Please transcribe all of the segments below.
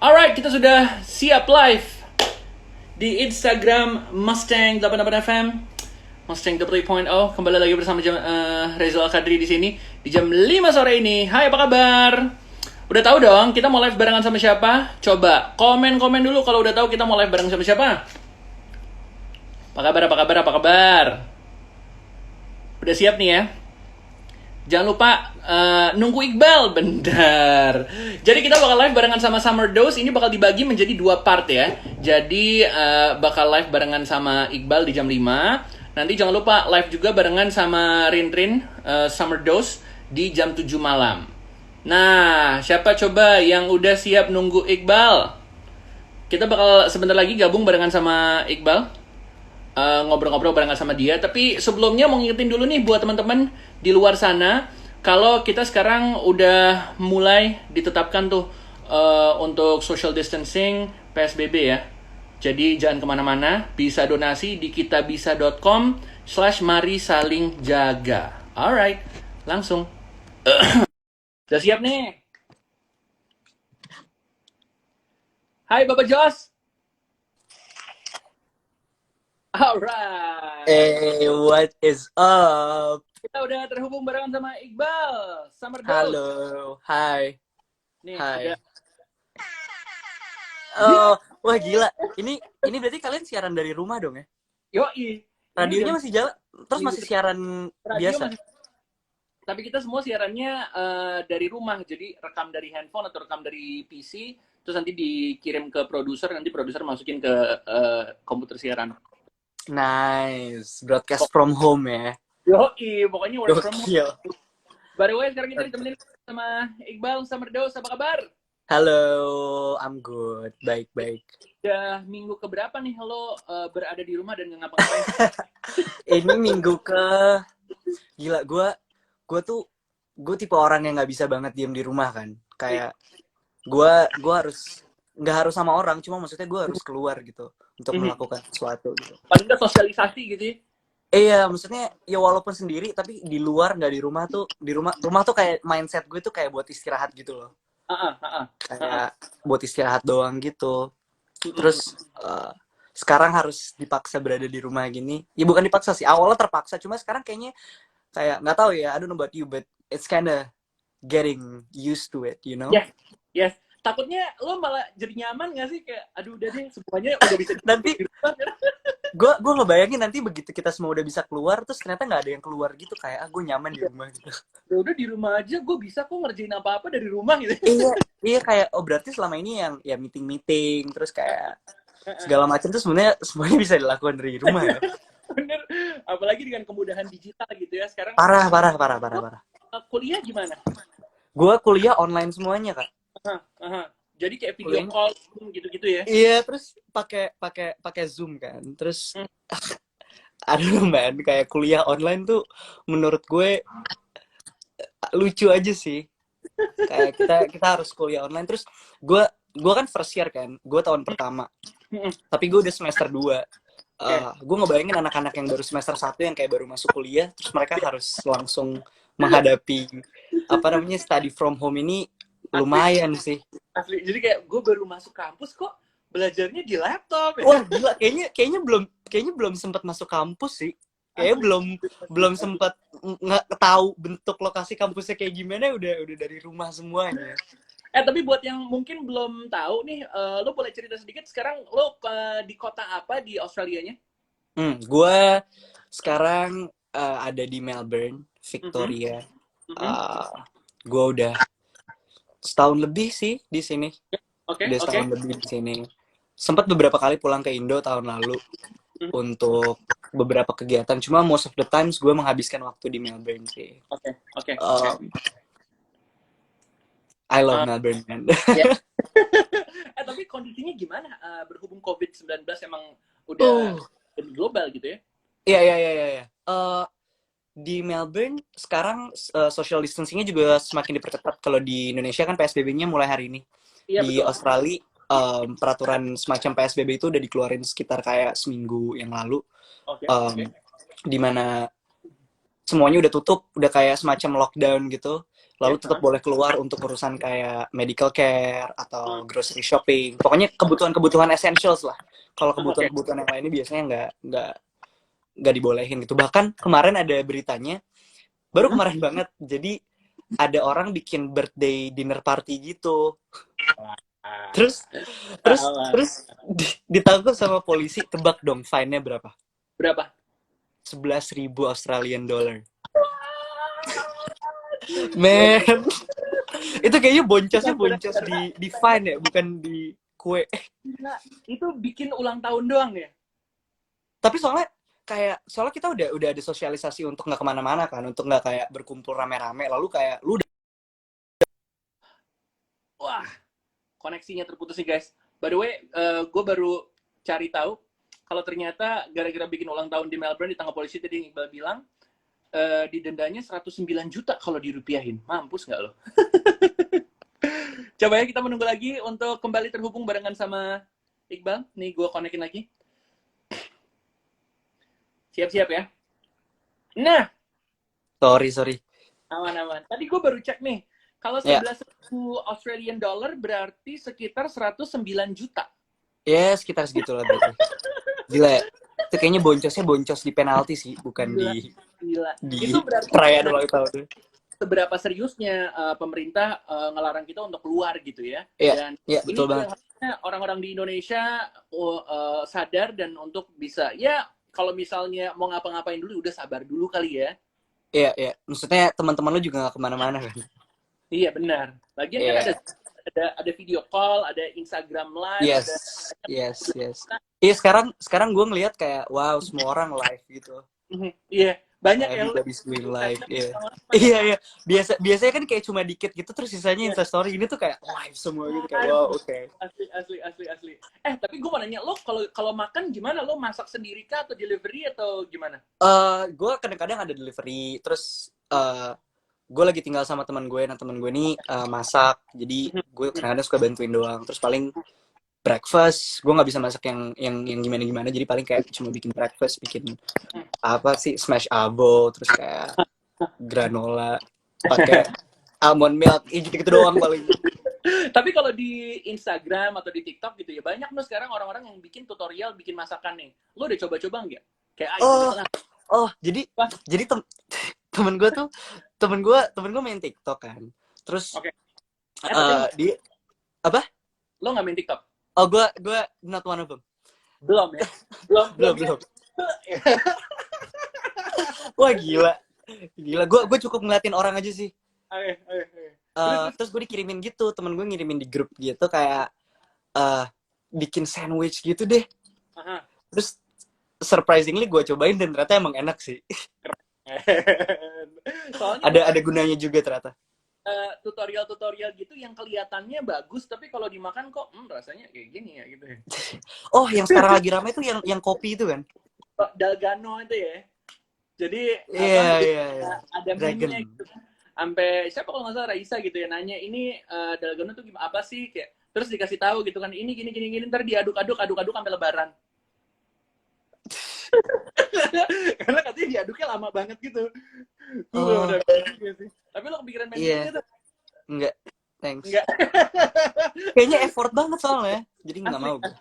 Alright, kita sudah siap live di Instagram Mustang 88 FM, Mustang 3.0. Kembali lagi bersama Reza Al-Kadri di sini di jam 5 sore ini. Hai, apa kabar? Udah tahu dong kita mau live barengan sama siapa? Coba komen-komen dulu kalau udah tahu kita mau live bareng sama siapa. Apa kabar? Apa kabar? Apa kabar? Udah siap nih ya? Jangan lupa nunggu Iqbal, bentar. Jadi kita bakal live barengan sama Summer Dose. Ini bakal dibagi menjadi 2 part ya. Jadi bakal live barengan sama Iqbal di jam 5. Nanti jangan lupa live juga barengan sama Rin Summer Dose di jam 7 malam. Nah, siapa coba yang udah siap nunggu Iqbal? Kita bakal sebentar lagi gabung barengan sama Iqbal. Ngobrol-ngobrol barengan sama dia. Tapi sebelumnya mau ngingetin dulu nih buat teman-teman di luar sana, kalau kita sekarang udah mulai ditetapkan tuh untuk social distancing PSBB ya. Jadi jangan kemana-mana, bisa donasi di kitabisa.com/mari saling jaga. Alright, langsung. Udah siap nih? Hai Bapak Jos. Alright. Hey, what is up? Kita udah terhubung barengan sama Iqbal, Summer Dose. Halo, hai. Nih, Hai. ada. Oh, wah gila. Ini berarti kalian siaran dari rumah dong ya? Yoi. Radionya masih jalan, terus masih siaran Radio biasa. masih. Tapi kita semua siarannya dari rumah, jadi rekam dari handphone atau rekam dari PC, terus nanti dikirim ke produser, nanti produser masukin ke komputer siaran. Nice, broadcast from home ya. Yoi, pokoknya work from home. Gokil. By the way, sekarang kita ditemenin sama Iqbal, Summer Dose, apa kabar? Halo, I'm good, baik-baik. Udah minggu keberapa nih lo berada di rumah dan nggak ngapa-ngapain? Ini minggu ke, gila, gue tipe orang yang nggak bisa banget diem di rumah kan. Kayak gue harus nggak harus sama orang, cuma maksudnya gue harus keluar gitu untuk melakukan sesuatu gitu. Paling nggak sosialisasi gitu ya? Iya, maksudnya ya walaupun sendiri tapi di luar nggak di rumah tuh, di rumah tuh kayak mindset gue tuh kayak buat istirahat gitu loh. Kayak buat istirahat doang gitu. Terus sekarang harus dipaksa berada di rumah gini. Ya bukan dipaksa sih, awalnya terpaksa, cuma sekarang kayaknya kayak nggak tahu ya, I don't know about you, but it's kinda getting used to it, you know? Yes. Takutnya lo malah jadi nyaman gak sih? Kayak, aduh udah deh, semuanya udah bisa Nanti gue ngebayangin nanti begitu kita semua udah bisa keluar, terus ternyata nggak ada yang keluar gitu, kayak gue nyaman di rumah gitu. Ya udah di rumah aja, gue bisa kok ngerjain apa-apa dari rumah gitu. Iya kayak berarti selama ini yang ya meeting terus kayak segala macam tuh semuanya bisa dilakukan dari rumah ya. Bener, apalagi dengan kemudahan digital gitu ya sekarang. Parah. Kuliah gimana? Gue kuliah online semuanya kak. Jadi kayak video call gitu-gitu ya? Iya, terus pakai Zoom kan. Terus aduh man, kayak kuliah online tuh menurut gue lucu aja sih. Kayak kita harus kuliah online. Terus gue kan first year kan, gue tahun pertama. Tapi gue udah semester 2. Gue ngebayangin anak-anak yang baru semester 1 yang kayak baru masuk kuliah, terus mereka harus langsung menghadapi study from home ini. Lumayan sih. Asli. Jadi kayak gue baru masuk kampus kok belajarnya di laptop. Ya? Wah gila, kayaknya belum sempat masuk kampus sih. Kayaknya belum sempat nggak tahu bentuk lokasi kampusnya kayak gimana, udah dari rumah semuanya. Tapi buat yang mungkin belum tahu nih, lo boleh cerita sedikit sekarang lo di kota apa di Australianya? Gue sekarang ada di Melbourne, Victoria. Gue udah setahun lebih sih di sini. Udah setahun lebih di sini. Sempat beberapa kali pulang ke Indo tahun lalu untuk beberapa kegiatan. Cuma most of the times gue menghabiskan waktu di Melbourne sih. Oke. I love Melbourne, man. Yeah. Tapi kondisinya gimana? Berhubung COVID-19 emang udah global gitu ya? Iya. Di Melbourne sekarang social distancing-nya juga semakin diperketat. Kalau di Indonesia kan PSBB-nya mulai hari ini. Iya, di betul. Australia peraturan semacam PSBB itu udah dikeluarin sekitar kayak seminggu yang lalu. Di mana semuanya udah tutup, udah kayak semacam lockdown gitu. lalu Ya. tetap boleh keluar untuk urusan kayak medical care atau grocery shopping. Pokoknya kebutuhan-kebutuhan essentials lah. Kalau Oke. kebutuhan-kebutuhan yang lainnya biasanya nggak dibolehin gitu. Bahkan kemarin ada beritanya, baru Hmm. kemarin banget. Jadi ada orang bikin birthday dinner party gitu. Terus terus ditangkap sama polisi. Tebak dong fine-nya berapa? Berapa? 11.000 Australian dollar. Men, itu kayaknya boncosnya boncos di fine ya, bukan di kue. Gila, itu bikin ulang tahun doang ya? Tapi soalnya kita udah ada sosialisasi untuk nggak kemana-mana kan, untuk nggak kayak berkumpul rame-rame. Lalu kayak lu udah Wah, koneksinya terputus nih guys. By the way, gue baru cari tahu kalau ternyata gara-gara bikin ulang tahun di Melbourne ditangkap polisi tadi yang Iqbal bilang, didendanya 109 juta kalau dirupiahin. Mampus nggak lo? Coba ya kita menunggu lagi untuk kembali terhubung barengan sama Iqbal. Nih gue konekin lagi. Siap-siap ya. Nah, sorry. aman-aman. Tadi gue baru cek nih. Kalau Ya, 11.000 Australian dollar berarti sekitar 109 juta. ya sekitar segitulah berarti. Gila ya. Itu kayaknya boncos di penalti sih, bukan Gila, gila. di Itu berarti perayaan ulang tahun. seberapa seriusnya pemerintah ngelarang kita untuk keluar gitu ya. Iya, Dan iya ini betul banget. yang harusnya orang-orang di Indonesia sadar dan untuk bisa ya kalau misalnya mau ngapa-ngapain dulu udah sabar dulu kali ya. Iya. Maksudnya teman-teman lu juga nggak kemana-mana kan? Iya benar. Lagian kan Iya. ada video call, ada Instagram live, Yes. ada Iya sekarang gue ngelihat kayak wow semua orang live gitu. iya banyak ya lu. Everybody's doing live. Iya. Biasanya kan kayak cuma dikit gitu terus sisanya Iya. Instastory. Ini tuh kayak live semua gitu kayak wow oke. Asli. Tapi gue mau nanya lo kalau makan gimana? Lo masak sendiri kah atau delivery atau gimana? Gue kadang-kadang ada delivery terus gue lagi tinggal sama teman gue. Nah teman gue ini masak, jadi gue kadang-kadang suka bantuin doang. Terus paling breakfast, gue nggak bisa masak yang gimana-gimana, jadi paling kayak cuma bikin breakfast, bikin apa sih smash avo, terus kayak granola pakai almond milk, gitu-gitu doang paling. Tapi kalau di Instagram atau di TikTok gitu ya banyak loh sekarang orang-orang yang bikin tutorial bikin masakan nih. Lo udah coba-coba nggak? Kayak Jadi Wah. jadi temen gue main TikTok kan, terus Oke. di apa? Lo nggak main TikTok? Oh gue not one of them. Belum ya? Belum. Wah gila. Gue cukup ngeliatin orang aja sih. Oke. Terus gue dikirimin gitu, temen gue ngirimin di grup gitu kayak bikin sandwich gitu deh. Aha. Terus surprisingly gue cobain dan ternyata emang enak sih. Soalnya ada gunanya juga ternyata. tutorial gitu yang kelihatannya bagus tapi kalau dimakan kok rasanya kayak gini ya gitu ya. Oh yang sekarang lagi ramai tuh yang kopi itu kan? Dalgano itu ya. Jadi Iya. ada Dragon. meme-nya gitu. Sampai siapa kalau nggak salah Raisa gitu ya nanya ini Dalgano tuh gimana apa sih kayak terus dikasih tahu gitu kan ini gini ntar diaduk sampai lebaran. Karena katanya diaduknya lama banget gitu. Tapi lo kepikiran main gitu? Enggak, thanks. Enggak. Kayaknya effort banget soalnya, jadi nggak mau gue.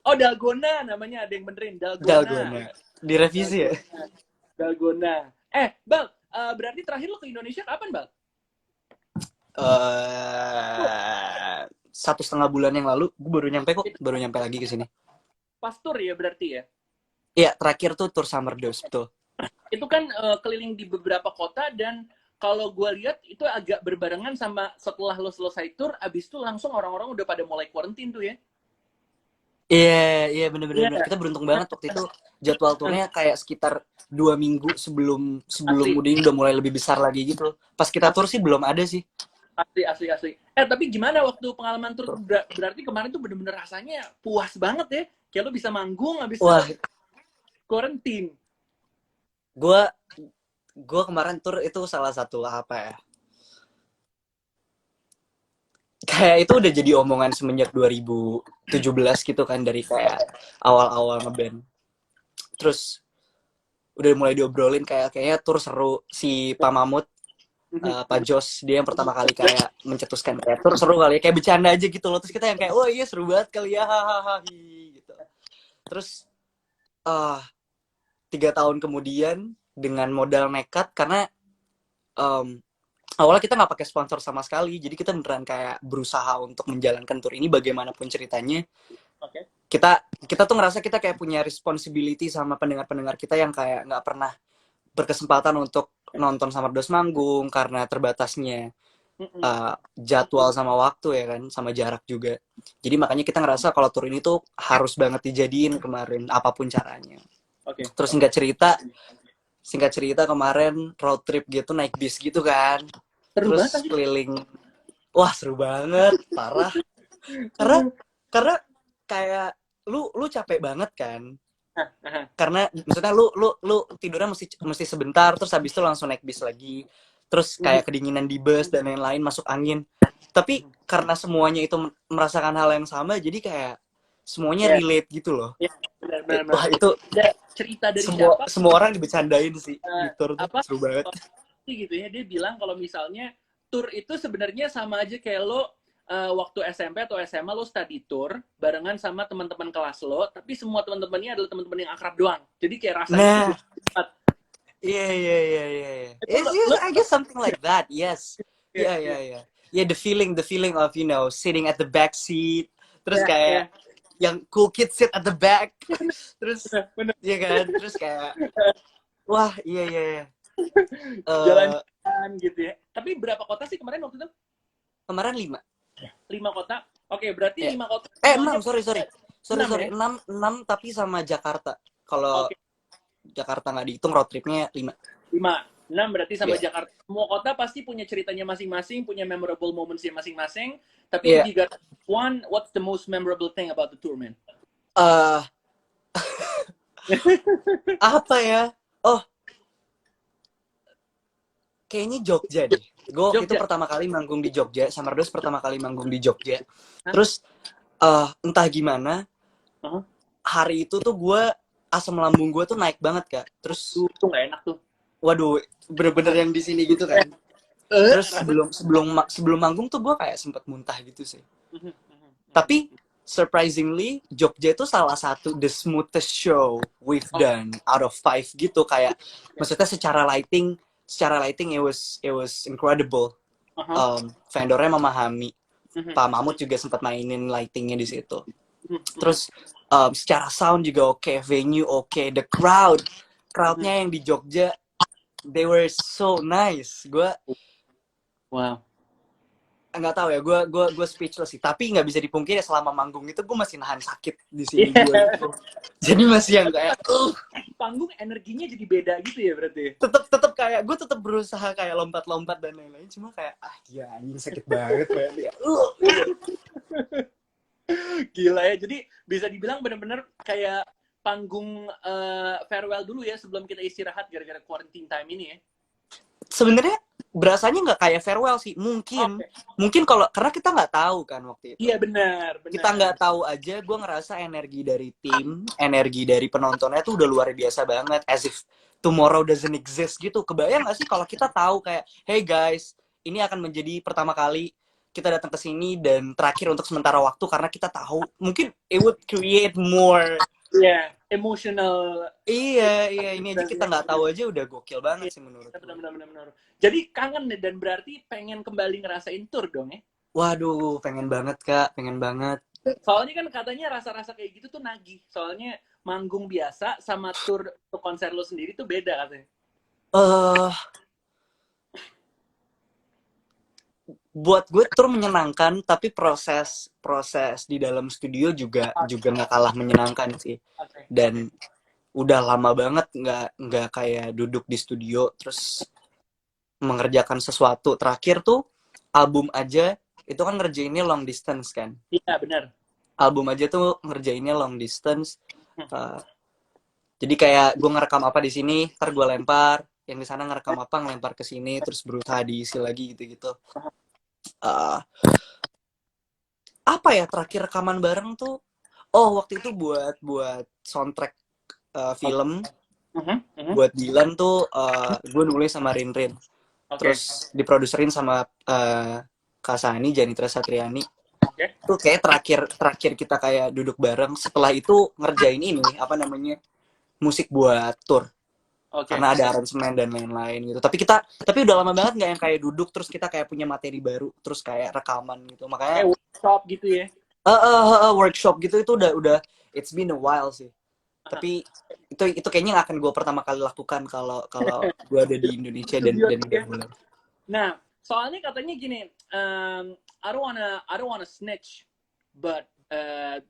Oh Dalgona namanya, ada yang benerin Dalgona. Direvisi ya? Dalgona. Bal, berarti terakhir lo ke Indonesia kapan, Bal? 1,5 bulan yang lalu, gue baru nyampe lagi ke sini. Pas tour ya berarti ya? Iya, terakhir tuh tour Summer Dose, betul. Itu kan keliling di beberapa kota dan kalau gue lihat itu agak berbarengan sama setelah lo selesai tour, abis itu langsung orang-orang udah pada mulai quarantine tuh ya? Iya, bener-bener. Kita beruntung banget waktu itu jadwal turnya kayak sekitar 2 minggu sebelum mudik ini udah mulai lebih besar lagi gitu. Pas kita tour sih belum ada sih. Asli. Tapi gimana waktu pengalaman tour? Berarti kemarin tuh bener-bener rasanya puas banget ya? Kayak lo bisa manggung abis itu quarantine. Gue kemarin tour itu salah satu apa ya? Kayak itu udah jadi omongan semenjak 2017 gitu kan, dari kayak awal-awal ngeband. Terus udah mulai diobrolin kayaknya tour seru. Si Pak Mamut Pak Jos, dia yang pertama kali kayak mencetuskan kayak tur seru kali ya, kayak bercanda aja gitu loh. Terus kita yang kayak, oh iya seru banget kali ya, hahaha gitu. Terus 3 tahun kemudian dengan modal nekat, karena em, awalnya kita nggak pakai sponsor sama sekali, jadi kita beneran kayak berusaha untuk menjalankan tur ini bagaimanapun ceritanya. Oke. Kita tuh ngerasa kita kayak punya responsibility sama pendengar-pendengar kita yang kayak nggak pernah berkesempatan untuk nonton Summer Dose manggung karena terbatasnya jadwal sama waktu ya kan, sama jarak juga. Jadi makanya kita ngerasa kalau tur ini tuh harus banget dijadiin kemarin apapun caranya. Oke. Terus singkat cerita kemarin road trip gitu, naik bis gitu kan. Seru banget Terus anjir. keliling. Wah, seru banget, parah. Karena kayak lu capek banget kan. Karena maksudnya lu tidurnya mesti sebentar, terus habis itu langsung naik bis lagi. Terus kayak kedinginan di bus dan lain-lain, masuk angin. Tapi karena semuanya itu merasakan hal yang sama, jadi kayak semuanya relate gitu loh. Ya, benar. Wah, itu Ada cerita dari siapa? semua orang dibecandain sih di tour tuh, Apa seru banget. gitu ya, dia bilang kalau misalnya tour itu sebenarnya sama aja kayak lo waktu SMP atau SMA lo study tour barengan sama teman-teman kelas lo, tapi semua teman-temannya adalah teman-teman yang akrab doang, jadi kayak rasanya tuh Nah, beda. iya. Itu It's just, lo I guess something like that. Yes. ya Yeah. Yeah, the feeling of, sitting at the back seat, terus ya ya kayak yang cool kids sit at the back. Terus benar iya kan, terus kayak wah, iya. Eh, jalan-jalan gitu ya. Tapi berapa kota sih kemarin waktu itu? kemarin 5. 5 kota. Oke, berarti Ya. 5 kota 6, semuanya sorry. 6 ya? 6 tapi sama Jakarta. Kalau Oke, Jakarta nggak dihitung, road tripnya 5. 6 berarti sama Iya. Jakarta. Semua kota pasti punya ceritanya masing-masing, punya memorable momentsnya masing-masing. Tapi if Iya. you got one, what's the most memorable thing about the tour, man? Eh, apa ya? Oh, kayaknya Jogja deh. Gue waktu itu Jogja. pertama kali manggung di Jogja, Summer Dose pertama kali manggung di Jogja. Hah? Terus entah gimana, hari itu tuh gue, asam lambung gue tuh naik banget, Kak. Terus Tuh nggak enak tuh. waduh, bener-bener yang di sini gitu kan. Terus sebelum manggung tuh gue kayak sempet muntah gitu sih. Tapi surprisingly Jogja itu salah satu the smoothest show we've done out of 5 gitu. Kayak maksudnya secara lighting it was incredible. Vendornya memahami. Pak Mahmud juga sempat mainin lightingnya di situ. Terus secara sound juga oke, venue oke, the crowdnya yang di Jogja, they were so nice. Gue Wow. nggak tahu ya, gue speechless sih. Tapi nggak bisa dipungkiri selama manggung itu gue masih nahan sakit di sini. Jadi masih yang kayak panggung energinya jadi beda gitu ya berarti. tetap kayak gue tetap berusaha kayak lompat-lompat dan lain-lain, cuma kayak ya anjing sakit banget kayak Gila ya. Jadi bisa dibilang benar-benar kayak panggung farewell dulu ya sebelum kita istirahat gara-gara quarantine time ini ya. sebenarnya berasanya nggak kayak farewell sih, mungkin kalau karena kita nggak tahu kan waktu itu. Iya benar. Kita nggak tahu aja. Gue ngerasa energi dari tim, energi dari penontonnya tuh udah luar biasa banget, as if tomorrow doesn't exist gitu. Kebayang nggak sih kalau kita tahu kayak, hey guys, ini akan menjadi pertama kali kita datang ke sini dan terakhir untuk sementara waktu, karena kita tahu mungkin it would create more. Iya, emotional. Iya, ini aja kita nggak tahu aja udah gokil banget sih menurut gue. Benar. Jadi kangen nih, dan berarti pengen kembali ngerasain tour dong ya? Waduh, pengen banget Kak, pengen banget. Soalnya kan katanya rasa-rasa kayak gitu tuh nagih. Soalnya manggung biasa sama tour untuk konser lo sendiri tuh beda katanya. Buat gue tour menyenangkan, tapi proses di dalam studio juga nggak kalah menyenangkan sih. Dan udah lama banget nggak kayak duduk di studio terus mengerjakan sesuatu. Terakhir tuh album aja itu kan ngerjainnya long distance kan. Iya benar. Album aja tuh ngerjainnya long distance. Jadi kayak gue ngerekam apa di sini, ntar gue lempar, yang di sana ngerekam apa ngelempar ke sini, terus berusaha diisi lagi gitu. Apa ya terakhir rekaman bareng tuh? Oh, waktu itu buat soundtrack film. Buat Dylan tuh gue nulis sama Rinrin. Oke. terus diproduserin sama Kak Sani, Janitra Satriani. Oke. Itu kayak terakhir kita kayak duduk bareng. Setelah itu ngerjain ini apa namanya musik buat tour, Oke. karena ada aransemen dan lain-lain gitu. Tapi udah lama banget nggak yang kayak duduk terus kita kayak punya materi baru terus kayak rekaman gitu. Makanya Kayak workshop gitu ya. workshop gitu itu udah it's been a while sih. Tapi itu kayaknya nggak akan gue pertama kali lakukan kalau kalau gue ada di Indonesia dan Studio udah ya. mulai. Nah, soalnya katanya gini, I don't wanna snitch, but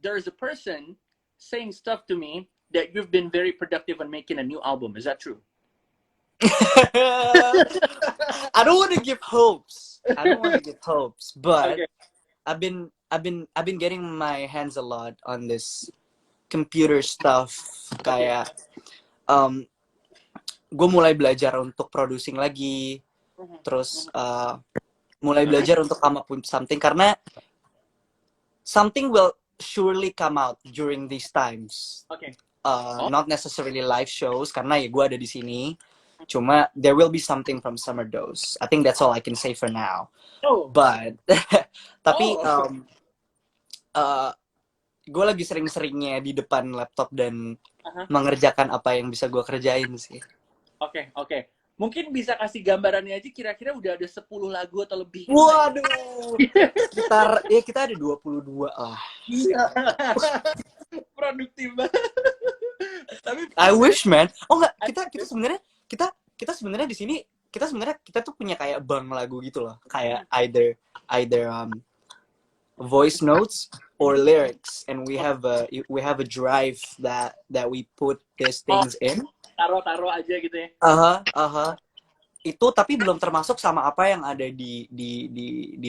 there's a person saying stuff to me that you've been very productive on making a new album. Is that true? I don't want to give hopes. But Okay. I've been getting my hands a lot on this computer stuff. Kayak gue mulai belajar untuk producing lagi, terus mulai belajar untuk come up with something, karena something will surely come out during these times. Okay. Not necessarily live shows karena ya gue ada di sini. Cuma there will be something from Summer Dose. I think that's all I can say for now. Oh. But tapi Oh. gue lagi sering-seringnya di depan laptop dan Aha. mengerjakan apa yang bisa gue kerjain sih. Oke, oke. Mungkin bisa kasih gambarannya aja kira-kira udah ada 10 lagu atau lebih. Waduh, kita ada 22 lah. Iya. Produktif banget. Tapi I wish, man. Oh enggak, kita sebenarnya di sini kita tuh punya kayak bank lagu gitu loh. Kayak either voice notes or lyrics, and we have a drive that we put these things in. Taruh aja gitu ya. Itu tapi belum termasuk sama apa yang ada di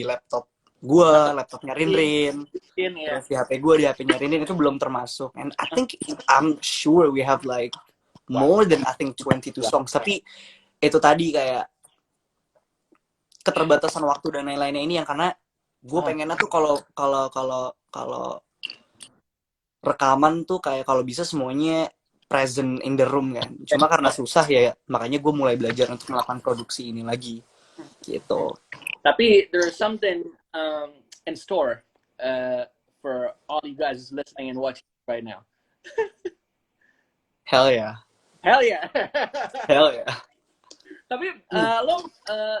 laptop gue, laptopnya Rinrin, Ya. terus di HP gue, di HP-nya Rinrin, itu belum termasuk. And I'm sure we have like more than 22 songs. Tapi itu tadi kayak keterbatasan waktu dan lain-lainnya ini yang karena gue pengennya tuh kalau rekaman tuh kayak kalau bisa semuanya present in the room kan. Cuma karena susah ya, makanya gue mulai belajar untuk melakukan produksi ini lagi gitu. Tapi there's something in store for all you guys listening and watching right now. Hell yeah. Hell yeah. Hell yeah. Tapi lo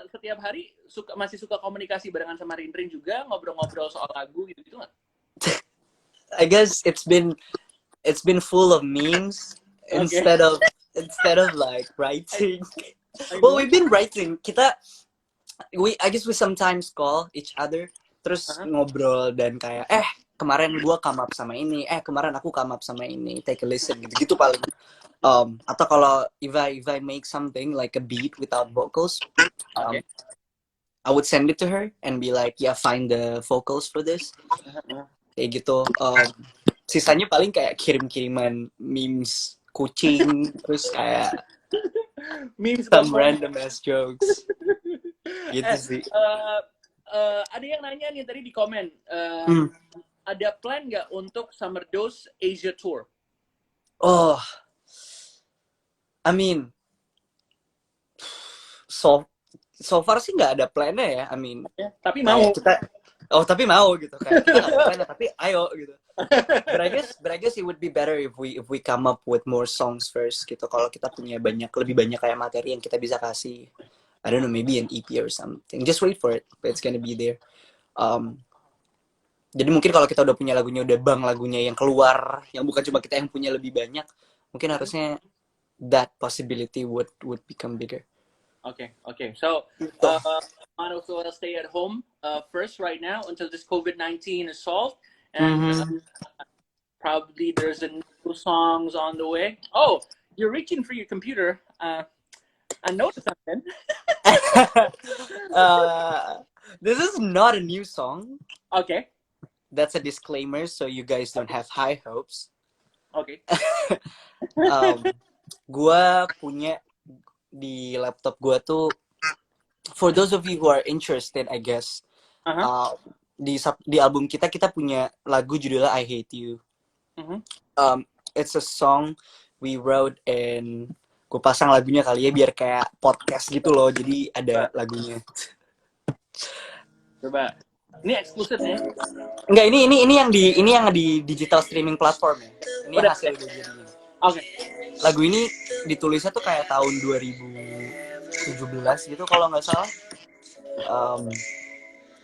setiap hari masih suka komunikasi barengan sama Rinrin juga, ngobrol-ngobrol soal lagu gitu nggak? I guess it's been full of memes instead of like writing. Well, we've been writing. I guess we sometimes call each other terus ngobrol dan kayak kemarin gua come up sama ini, kemarin aku come up sama ini, take a listen gitu paling. Atau kalau if I make something like a beat without vocals, I would send it to her and be like, yeah, find the vocals for this. Kayak gitu. Sisanya paling kayak kirim-kiriman memes kucing, terus kayak memes some random ass jokes. Gitu sih. Ada yang nanya nih tadi di komen, ada plan nggak untuk Summer Dose Asia Tour? Oh, I mean, so far sih nggak ada plannya ya. I mean, tapi mau tapi mau gitu kayak kita nggak ada plannya, tapi ayo gitu. But I guess it would be better if we come up with more songs first gitu. Kalau kita punya lebih banyak kayak materi yang kita bisa kasih. I don't know, maybe an EP or something. Just wait for it, but it's gonna be there. Jadi mungkin kalau kita udah punya lagunya yang keluar, yang bukan cuma kita yang punya lebih banyak, mungkin harusnya that possibility would become bigger. Okay. So, might as well stay at home first right now until this COVID-19 is solved, and probably there's a new songs on the way. Oh, you're reaching for your computer. I noticed something. This is not a new song. Okay. That's a disclaimer, so you guys don't have high hopes. Okay. Gua punya di laptop gua tuh, for those of you who are interested, I guess, di album kita punya lagu judulnya I Hate You. It's a song we wrote in Gue pasang lagunya kali ya biar kayak podcast gitu loh. Jadi ada lagunya. Coba. Ini eksklusif nih. Enggak, ini yang di digital streaming platform ya. Ini yang Udah. hasil gue jadinya. Oke. Lagu ini ditulisnya tuh kayak tahun 2017 gitu kalau nggak salah.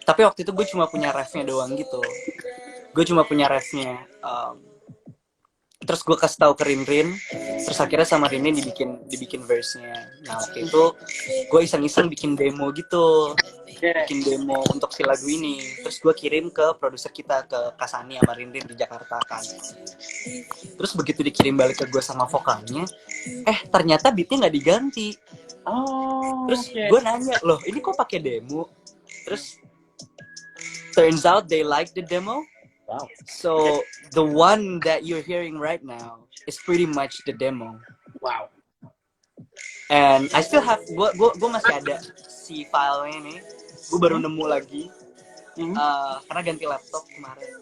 Tapi waktu itu gue cuma punya refnya doang gitu. Gue cuma punya refnya. Terus gue kasih tahu ke Rinrin, terus akhirnya sama Rinrin dibikin verse-nya. Nah waktu itu gue iseng-iseng bikin demo gitu, bikin demo untuk si lagu ini. Terus gue kirim ke produser kita, ke Kasani sama Rinrin di Jakarta kan. Terus begitu dikirim balik ke gue sama vokalnya, ternyata beatnya nggak diganti. Oh. Terus gue nanya, loh ini kok pakai demo? Terus turns out they like the demo. Wow. So the one that you're hearing right now is pretty much the demo. Wow. And I still have, gue masih ada si filenya nih. Gue baru nemu lagi karena ganti laptop kemarin.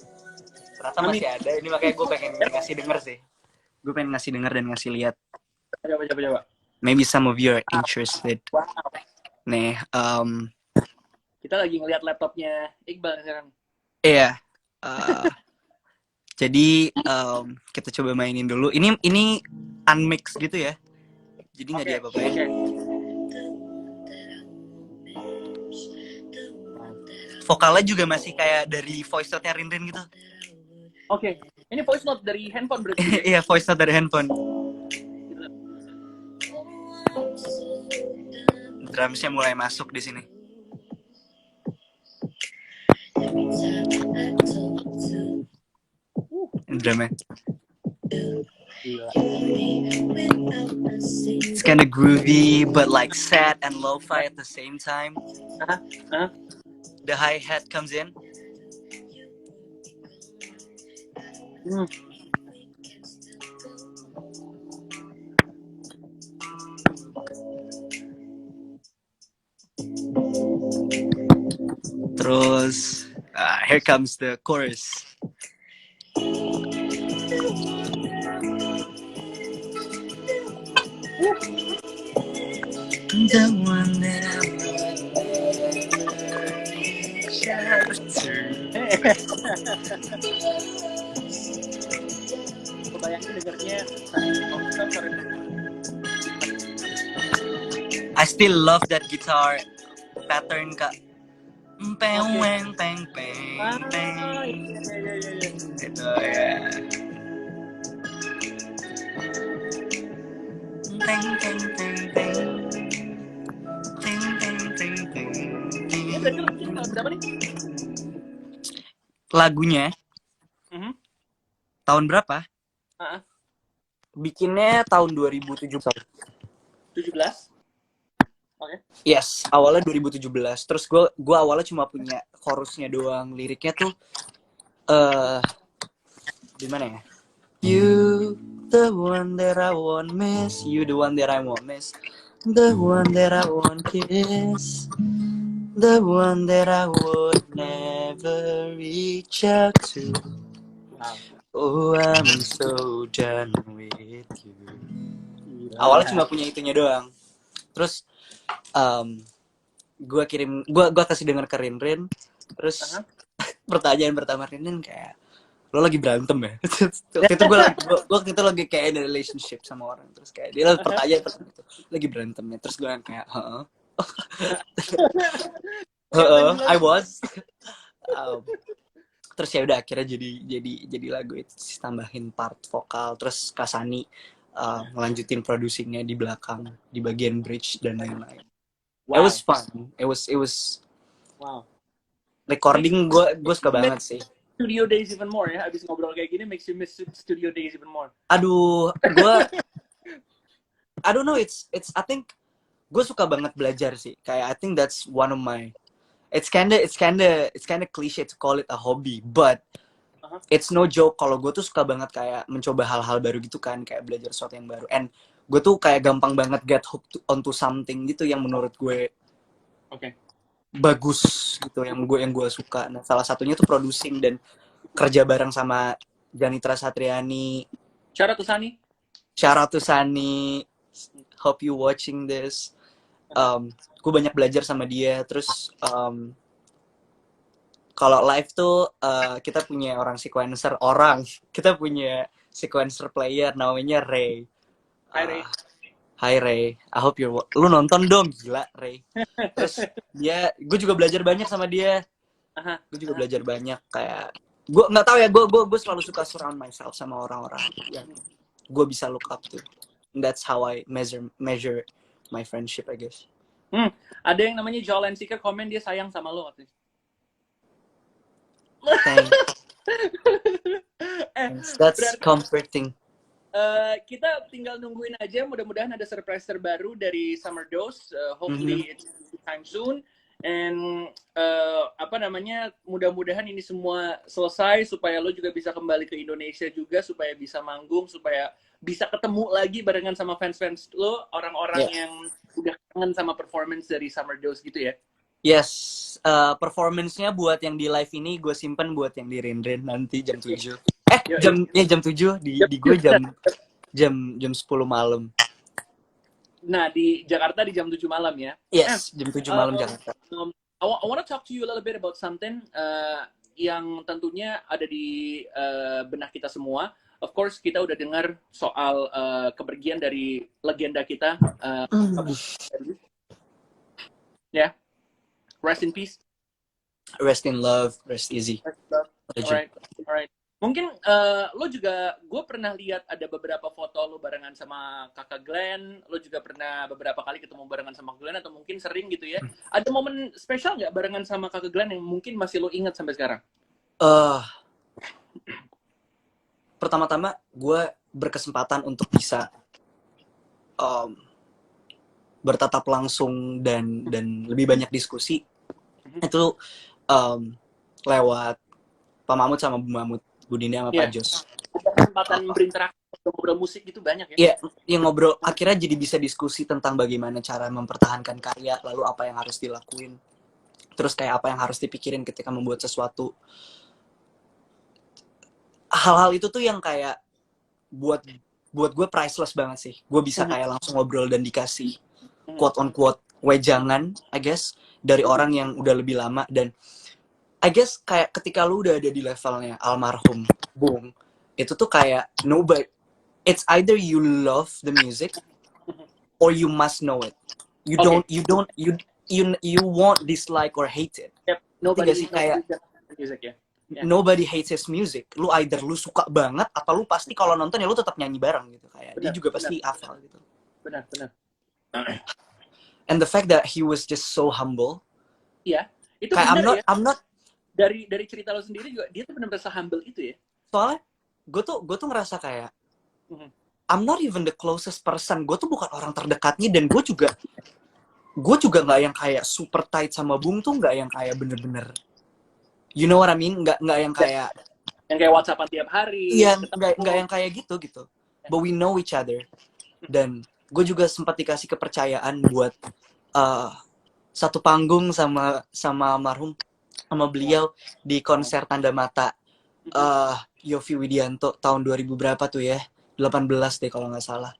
Ternyata masih ada. Ini makanya gue pengen ngasih denger sih. Gue pengen ngasih denger dan ngasih lihat. Coba. Maybe some of you are interested. Wow. Nih, kita lagi ngeliat laptopnya Iqbal sekarang. iya. Jadi kita coba mainin dulu. Ini unmixed gitu ya. Jadi nggak diapa-apain. Okay. Vokalnya juga masih kayak dari voice note-nya Rinrin gitu. Oke. Ini voice note dari handphone berarti. Iya, voice note dari handphone. Drumsnya mulai masuk di sini. Drumnya. It's kind of groovy, but like sad and lo-fi at the same time. The hi-hat comes in. Terus, here comes the chorus. The one that I Kebayangin dengarnya. I still love that guitar pattern, Kak. Peng peng peng peng peng. Itu ya. Peng peng peng peng. Peng peng peng peng. Ini berarti tahun berapa nih? Lagunya tahun berapa? Bikinnya tahun 2017. 17. Oke. Yes, awalnya 2017. Terus gue awalnya cuma punya chorusnya doang. Liriknya tuh gimana ya? You the one that I won't miss, you the one that I won't miss, the one that I won't kiss, the one that I would never reach out to. Oh, I'm so done with you. Awalnya cuma punya itunya doang. Terus gue kasih denger ke Rinrin. Terus pertanyaan pertama Rinrin kayak, lo lagi berantem ya? Waktu itu lagi kayak ada relationship sama orang. Terus kayak dia pertanyaan pertama itu, lagi berantem ya? Terus gue kayak, I was. Terus ya udah akhirnya jadi lagu itu, tambahin part vokal. Terus Kasani ngelanjutin producingnya di belakang, di bagian bridge dan lain-lain. Wow. It was fun. It was. Wow. Recording gue suka banget sih. Studio days even more ya. Abis ngobrol kayak gini makes you miss studio days even more. Aduh, gue I don't know, it's I think gue suka banget belajar sih. Kayak I think that's one of my, it's kinda cliche to call it a hobby, but it's no joke kalau gue tuh suka banget kayak mencoba hal-hal baru gitu kan, kayak belajar sesuatu yang baru. And gue tuh kayak gampang banget get hooked onto something gitu yang menurut gue bagus gitu, yang gue suka. Nah, salah satunya tuh producing dan kerja bareng sama Janitra Satriani. Shout out to Sani. hope you watching this. Gue banyak belajar sama dia. Terus kalau live tuh kita punya kita punya sequencer player namanya Ray. Hai Ray. Hai Ray, I hope lu nonton dong, gila Ray. Terus gue juga belajar banyak sama dia. Gue juga belajar banyak kayak gue nggak tahu ya, gue selalu suka surround myself sama orang-orang yang gue bisa look up to. And that's how I measure my friendship, I guess. Ada yang namanya Joel Sika komen dia sayang sama lo waktu itu. Thanks. That's comforting. Kita tinggal nungguin aja, mudah-mudahan ada surprise terbaru dari Summer Dose. Hopefully it's time soon. And mudah-mudahan ini semua selesai supaya lo juga bisa kembali ke Indonesia juga, supaya bisa manggung, supaya bisa ketemu lagi barengan sama fans-fans lo, orang-orang yang udah kangen sama performance dari Summer Dose gitu ya. Yes, performance-nya buat yang di live ini gue simpen buat yang di Rin nanti jam 7. Jam 7 di gue jam 10 malam. Nah, di Jakarta di jam 7 malam ya. Yes, jam 7 malam Jakarta. I want to talk to you a little bit about something yang tentunya ada di benak kita semua. Of course, kita udah dengar soal kepergian dari legenda kita. Ya. Rest in peace. Rest in love, rest easy. Alright. Mungkin lo juga, gue pernah lihat ada beberapa foto lo barengan sama kakak Glenn. Lo juga pernah beberapa kali ketemu barengan sama Glenn atau mungkin sering gitu ya. Ada momen spesial nggak barengan sama kakak Glenn yang mungkin masih lo ingat sampai sekarang? Pertama-tama gue berkesempatan untuk bisa bertatap langsung dan lebih banyak diskusi itu lewat Pak Mahmud sama Bu Mahmud, Bu Dinda sama Pak Jos. Kesempatan berinteraksi, ngobrol musik gitu banyak ya? Iya, yang ngobrol akhirnya jadi bisa diskusi tentang bagaimana cara mempertahankan karya, lalu apa yang harus dilakuin, terus kayak apa yang harus dipikirin ketika membuat sesuatu. Hal-hal itu tuh yang kayak buat gue priceless banget sih. Gue bisa kayak langsung ngobrol dan dikasih quote on quote wejangan, I guess, dari orang yang udah lebih lama. Dan I guess kayak ketika lu udah ada di levelnya almarhum Bung, itu tuh kayak nobody, it's either you love the music or you must know it. You won't dislike or hate it. Nobody sih kayak music ya. Nobody hates his music. Lu either lu suka banget atau lu pasti kalau nonton ya lu tetap nyanyi bareng gitu kayak. Dia juga pasti hafal gitu. Benar. And the fact that he was just so humble. Iya, itu kayak benar ya. I'm not dari cerita lo sendiri juga dia tuh benar-benar humble itu ya. Soalnya gue tuh ngerasa kayak I'm not even the closest person. Gue tuh bukan orang terdekatnya dan gue juga nggak yang kayak super tight sama Bung tuh, nggak yang kayak bener-bener, you know what I mean? Nggak yang kayak WhatsAppan tiap hari. Iya, nggak yang kayak gitu. But we know each other. Dan gue juga sempat dikasih kepercayaan buat satu panggung sama almarhum, sama beliau di konser Tanda Mata Yovie Widianto tahun 2000 berapa tuh ya, 18 deh kalau nggak salah.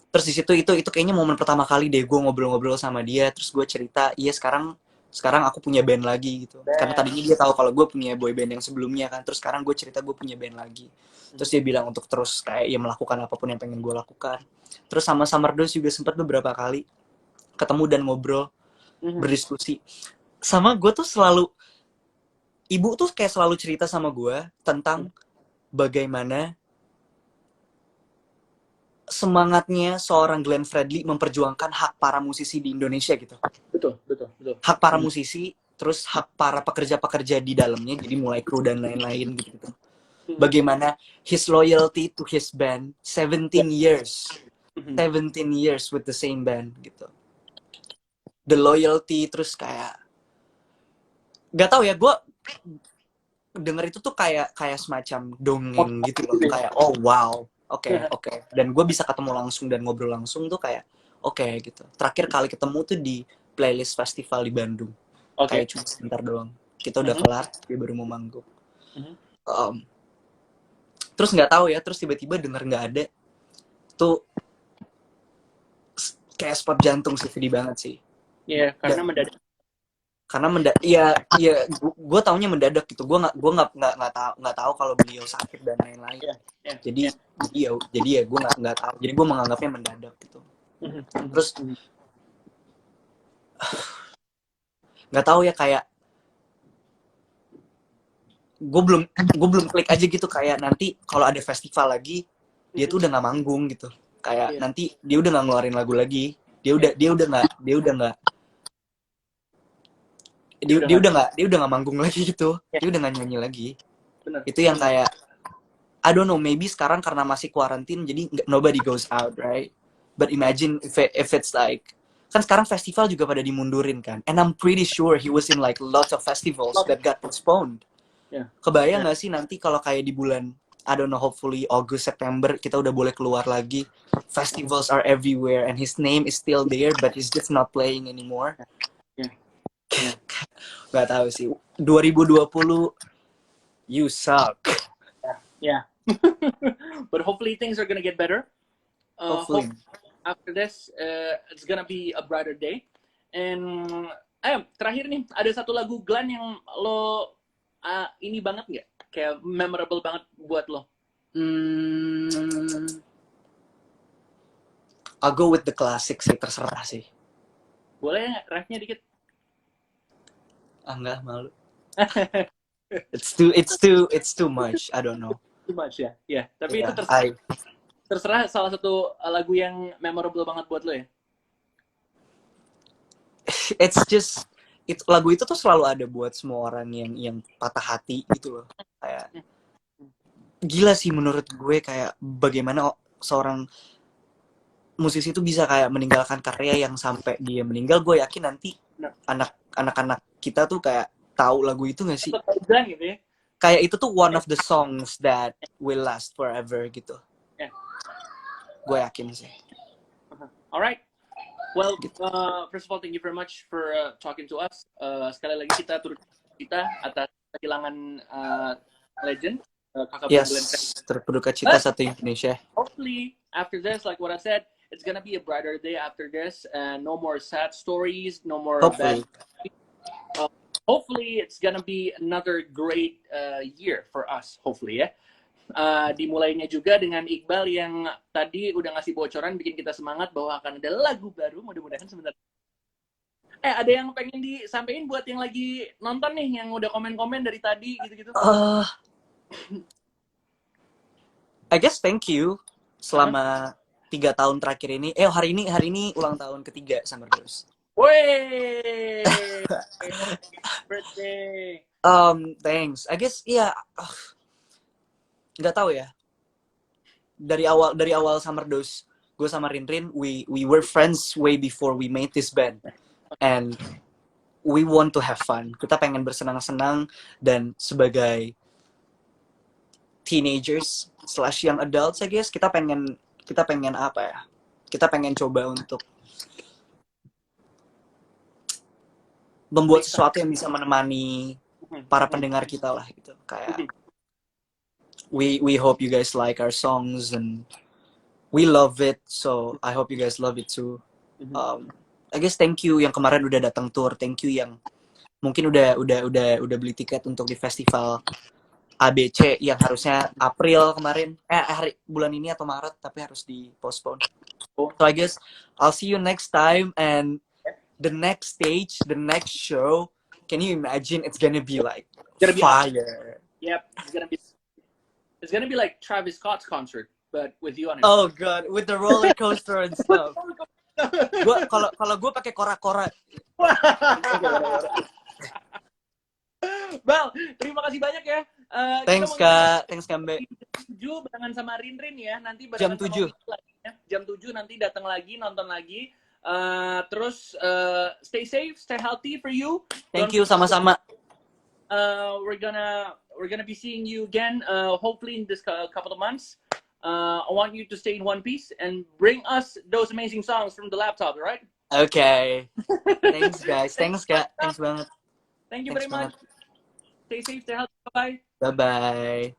Terus di situ itu kayaknya momen pertama kali deh gue ngobrol-ngobrol sama dia. Terus gue cerita, iya sekarang aku punya band lagi gitu. Karena tadinya dia tahu kalau gue punya boy band yang sebelumnya kan. Terus sekarang gue cerita gue punya band lagi. Terus dia bilang untuk terus kayak ya melakukan apapun yang pengen gue lakukan. Terus sama Summer Dose juga sempat beberapa kali ketemu dan ngobrol, berdiskusi. Sama gue tuh selalu, ibu tuh kayak selalu cerita sama gue tentang bagaimana semangatnya seorang Glenn Fredly memperjuangkan hak para musisi di Indonesia gitu. Betul. Hak para musisi, terus hak para pekerja-pekerja di dalamnya, jadi mulai kru dan lain-lain gitu. Bagaimana his loyalty to his band 17 years. 17 years with the same band gitu. The loyalty, terus kayak gak tau ya, gue denger itu tuh kayak semacam dongeng gitu loh. Kayak oh wow, oke. Dan gue bisa ketemu langsung dan ngobrol langsung tuh kayak oke gitu. Terakhir kali ketemu tuh di playlist festival di Bandung. Kayak cuma sebentar doang. Kita udah kelar, dia baru mau manggung. Terus nggak tahu ya, terus tiba-tiba denger nggak ada. Tuh kayak spot jantung sih, sedih banget sih. Iya, karena mendadak. Karena gue taunya mendadak gitu. Gue nggak tahu kalau beliau sakit dan lain-lain. Iya, iya, Jadi iya. jadi ya gue nggak tahu. Jadi gue menganggapnya mendadak gitu. Terus nggak tahu ya, kayak gue belum klik aja gitu, kayak nanti kalau ada festival lagi dia tuh udah nggak manggung gitu, kayak Iya. nanti dia udah nggak ngeluarin lagu lagi, dia udah nggak manggung lagi gitu, Iya. dia udah nggak nyanyi lagi. Benar. Itu yang kayak I don't know, maybe sekarang karena masih quarantine jadi nobody goes out, right? But imagine if it's like, kan sekarang festival juga pada dimundurin kan, and I'm pretty sure he was in like lots of festivals that got postponed. Iya. Kebayang nggak sih nanti kalau kayak di bulan, I don't know, hopefully August, September kita udah boleh keluar lagi, festivals are everywhere and his name is still there but he's just not playing anymore. Iya. Iya. Nggak tahu sih, 2020 you suck. Yeah. But hopefully things are gonna get better. Hopefully. After this, it's gonna be a brighter day. And terakhir nih, ada satu lagu Glenn yang lo ini banget nggak? Kayak memorable banget buat lo? I'll go with the classic sih, terserah sih. Boleh nggak refnya dikit? Enggak, malu. It's too much. I don't know. Too much ya. Yeah. Tapi Yeah, itu terserah salah satu lagu yang memorable banget buat lo ya. It's just lagu itu tuh selalu ada buat semua orang yang patah hati gitu loh. Kayak gila sih menurut gue, kayak bagaimana seorang musisi itu bisa kayak meninggalkan karya yang sampai dia meninggal. Gue yakin nanti anak-anak kita tuh kayak tahu lagu itu nggak sih? Gitu ya. Kayak itu tuh one of the songs that will last forever gitu. Yeah. Gue yakin sih. Alright. Well, first of all, thank you very much for talking to us. Sekali lagi kita turut kita atas kehilangan legend kakak Yes, Glenn. terberduka cita satu Indonesia. Hopefully, after this, like what I said, it's gonna be a brighter day after this, and no more sad stories, no more Hopefully. bad. Hopefully, it's gonna be another great year for us. Hopefully, ya. Dimulainya juga dengan Iqbal yang tadi udah ngasih bocoran bikin kita semangat bahwa akan ada lagu baru, mudah-mudahan sebentar. Ada yang pengen disampaikan buat yang lagi nonton nih, yang udah komen-komen dari tadi gitu-gitu? I guess thank you selama 3 tahun terakhir ini. Hari ini ulang tahun ketiga Summer Dose. Wey, birthday. Thanks. I guess nggak tahu ya. Dari awal Summer Dose, gue sama Rinrin, we were friends way before we made this band, and we want to have fun. Kita pengen bersenang-senang, dan sebagai teenagers / young adults, I guess kita pengen apa ya? Kita pengen coba untuk membuat sesuatu yang bisa menemani para pendengar kita lah gitu. Kayak we hope you guys like our songs and we love it, so I hope you guys love it too. I guess thank you yang kemarin udah datang tour, thank you yang mungkin udah beli tiket untuk di festival ABC yang harusnya April kemarin, bulan ini atau Maret tapi harus di postpone. So I guess I'll see you next time, and the next stage, the next show, can you imagine? It's gonna be like fire. Yep, it's gonna be like Travis Scott's concert, but with you on it. Oh god, with the roller coaster and stuff. Kalau gue pakai kora-kora. Bal, terima kasih banyak ya. Thanks Kak Mbe. 7 barengan sama Rinrin ya, nanti jam 7. Jam 7 nanti datang lagi, nonton lagi. Terus stay safe, stay healthy for you. Thank you, sama-sama. We're gonna be seeing you again, hopefully in this couple of months. I want you to stay in one piece and bring us those amazing songs from the laptop, all right? Okay. Thanks guys. Thanks Kak. Thanks banget. Thank you very much. Stay safe, stay healthy. Bye-bye. Bye-bye.